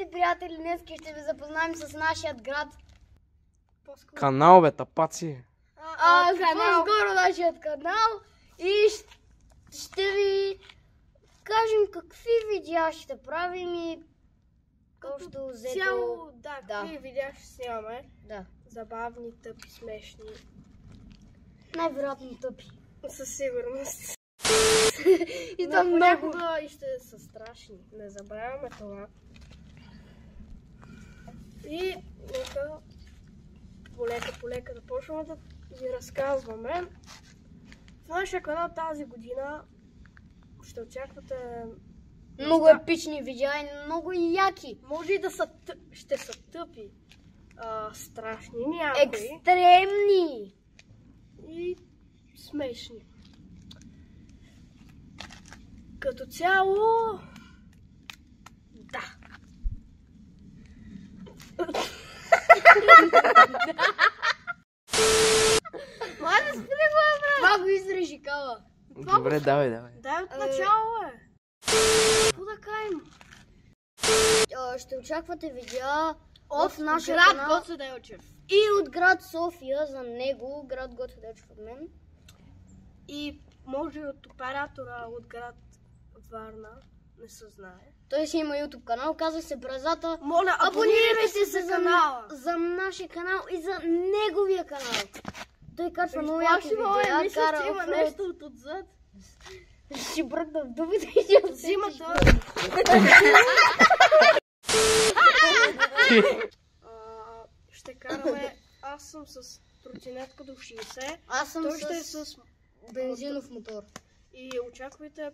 Здравейте, приятели! Днес ще ви запознаем с нашия град. Канал, бе, тапаци. По-скоро нашият канал. И ще ви кажем какви видеа ще правим и общо взето... Какви видеа ще снимаме. Да. Забавни, тъпи, смешни. Най-вероятно тъпи. Със сигурност. И то много. Понякога и ще са страшни. Не забравяме това. И нека полека да почваме да ви разказваме. В нашия канал тази година ще очаквате Много епични видеа и много яки. може и да са ще са тъпи, страшни някои Екстремни. и смешни. Като цяло, да. Май да спри, бе! Това го изрежи, Кала. Добре, давай. Дай от начало, бе. Какво да кажем? Ще очаквате видеа От нашия град канал Гоце Делчев. и от град София, за него, град Гоце Делчев от мен. И може и от оператора от град Варна, не се знае. Той си има YouTube канал, казва се Бразата. Моля, Абонирайте се за канала. за нашия канал и за неговия канал. Той качва много яки Плаши, бе, видеа, мисля, кара че има офроуд. нещо от отзад. Ще бръкна в дубите и ще Взима усетиш. това. Ще караме, аз съм с тротинетка до 60, Аз съм той ще е с с... бензинов мотор. И очаквайте,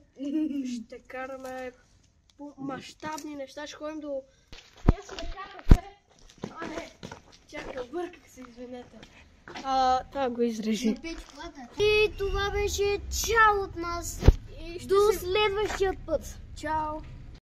ще караме по мащабни неща, ще ходим до... Я сме карате! Не, чакай, обърках се, извинете. Това го изрежи. И това беше чао от нас. И До следващия път. Чао!